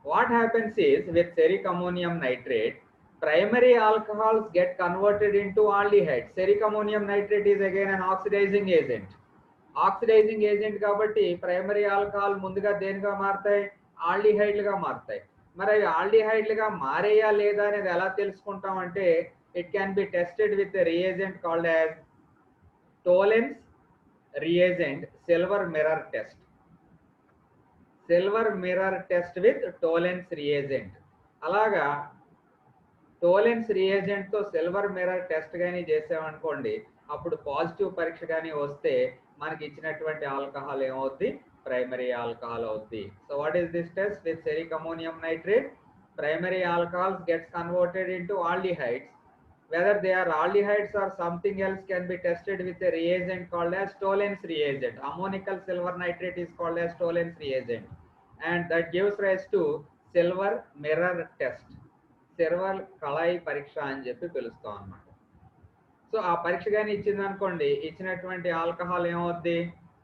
What happens is with seric ammonium nitrate, primary alcohols get converted into aldehydes. Seric ammonium nitrate is again an oxidizing agent. Oxidizing agent కాబట్టి primary alcohol ముందుగా దేనిగా మారుతాయి? ఆల్డిహైడ్లుగా మారుతాయి. మరి అవి ఆల్డిహైడ్లుగా మారేయా లేదా అనేది ఎలా తెలుసుకుంటాం అంటే it can be tested with a reagent called as Tollens reagent silver mirror test. Silver mirror test with Tollens reagent. అలాగా టోలెన్స్ రియేజెంట్ తో సిల్వర్ మిర్రర్ టెస్ట్ కానీ చేసామనుకోండి, అప్పుడు పాజిటివ్ పరీక్ష కానీ వస్తే మనకి ఇచ్చినటువంటి ఆల్కహాల్ ఏమవుద్ది? ప్రైమరీ ఆల్కహాల్ అవుద్ది. So what is this test? With ceric ammonium nitrate primary alcohols gets converted into aldehydes. Whether they are aldehydes or something else can be tested with a reagent called as Tollens reagent. Ammonical silver nitrate is called as Tollens reagent, and that gives rise to silver mirror test. Serval కళాయి పరీక్ష అని చెప్పి పిలుస్తాం అన్నమాట. So ఆ పరీక్ష కానీ ఇచ్చింది అనుకోండి, ఇచ్చినటువంటి ఆల్కహాల్ ఏమవుద్ది,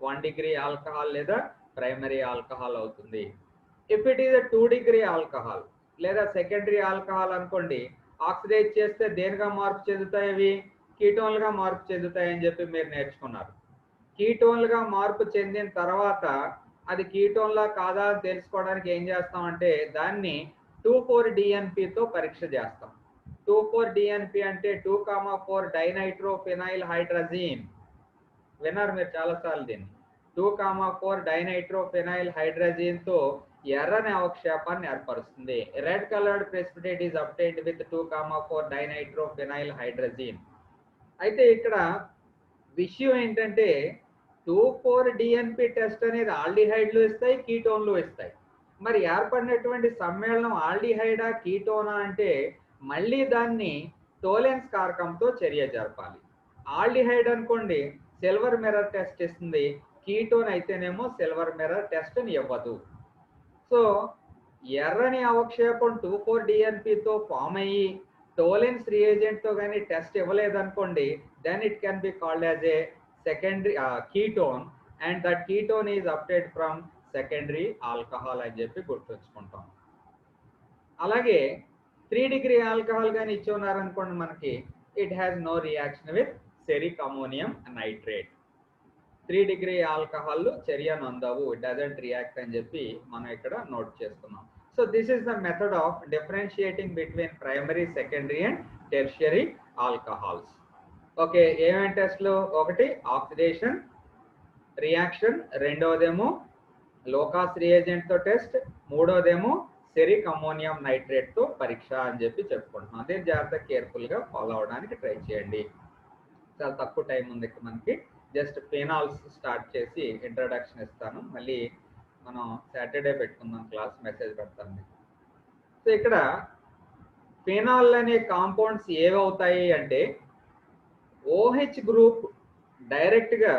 1 డిగ్రీ ఆల్కహాల్ లేదా ప్రైమరీ ఆల్కహాల్ అవుతుంది. If it is 2 degree alcohol లేదా సెకండరీ ఆల్కహాల్ అనుకోండి, ఆక్సిడైజ్ చేస్తే దేనిగా మార్పు చెందుతాయి, అవి కీటోన్లుగా మార్పు చెందుతాయి అని చెప్పి మీరు నేర్చుకున్నారు. కీటోన్లుగా మార్పు చెందిన తర్వాత అది కీటోన్లా కాదా అని తెలుసుకోవడానికి ఏం చేస్తామంటే దాన్ని 2,4-DNP-తో పరీక్ష చేస్తాం. 2,4-DNP అంటే 2,4 డైనైట్రోఫినైల్ హైడ్రజీన్. విన్నారు మీరు చాలాసార్లు దీన్ని. 2,4 డైనైట్రోఫినైల్ హైడ్రజీన్తో ఎర్రని అవక్షేపాన్ని ఏర్పరుస్తుంది. Red coloured precipitate is obtained with 2,4 డైనైట్రోఫినైల్ హైడ్రజీన్. అయితే ఇక్కడ విషయం ఏంటంటే 2,4-DNP టెస్ట్ అనేది ఆల్డిహైడ్లు ఇస్తాయి, కీటోన్లు ఇస్తాయి. మరి ఏర్పడినటువంటి సమ్మేళనం ఆల్డిహైడా కీటోనా అంటే మళ్ళీ దాన్ని టోలెన్స్ కారకంతో చర్య జరపాలి. ఆల్డిహైడ్ అనుకోండి సిల్వర్ మిర్రర్ టెస్ట్ ఇస్తుంది, కీటోన్ అయితేనేమో సిల్వర్ మిర్రర్ టెస్ట్ ఇవ్వదు. సో ఎర్రని అవక్షేపం 2,4-DNP-తో ఫామ్ అయ్యి టోలెన్స్ రియేజెంట్తో కానీ టెస్ట్ ఇవ్వలేదనుకోండి, then it can be called as a secondary ketone and that ketone is obtained from secondary alcohol అని చెప్పి గుర్తుంచుకుంటాం. అలాగే 3 డిగ్రీ ఆల్కహాల్ కానీ ఇచ్చి ఉన్నారనుకోండి మనకి, it has no reaction with ceric ammonium nitrate. 3 degree alcohol చర్య నొందవు, ఇట్ డజంట్ రియాక్ట్ అని చెప్పి మనం ఇక్కడ నోట్ చేస్తున్నాం. So this is the method of differentiating between primary, secondary and tertiary alcohols. Okay, ఏమేమి టెస్ట్లు? ఒకటి ఆక్సిడేషన్ రియాక్షన్, రెండవదేమో లోకాస్ రియేజెంట్తో టెస్ట్, మూడోదేమో సెరిక్ అమోనియం నైట్రేట్తో పరీక్ష అని చెప్పి చెప్పుకుంటున్నాం. అదే జాగ్రత్తగా కేర్ఫుల్గా ఫాలో అవడానికి ట్రై చేయండి. చాలా తక్కువ టైం ఉంది ఇక్కడ మనకి. జస్ట్ ఫినాల్స్ స్టార్ట్ చేసి ఇంట్రడక్షన్ ఇస్తాను, మళ్ళీ మనం సాటర్డే పెట్టుకుందాం క్లాస్, మెసేజ్ పెడతాను. సో ఇక్కడ ఫినాల్ అనే కాంపౌండ్స్ ఏవవుతాయి అంటే OH గ్రూప్ డైరెక్ట్గా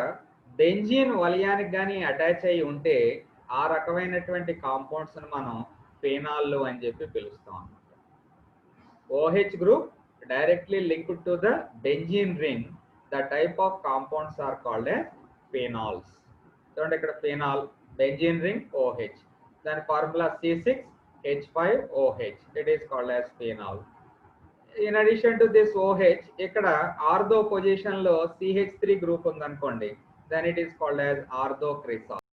బెంజీన్ వలయానికి కానీ అటాచ్ అయ్యి ఉంటే ఆ రకమైనటువంటి కాంపౌండ్స్ని మనం ఫినాల్లు అని చెప్పి పిలుస్తాం అన్నమాట. OH group directly linked to the benzene ring, the type of compounds are called as phenols. చూడండి ఇక్కడ ఫినాల్, బెంజీన్ రింగ్, OH, దాని formula C6H5OH, it is called as phenol. In addition to this OH, ఇక్కడ ortho position లో CH3 group ఉందనుకోండి, then it is called as ఆర్థోక్రిసాల్.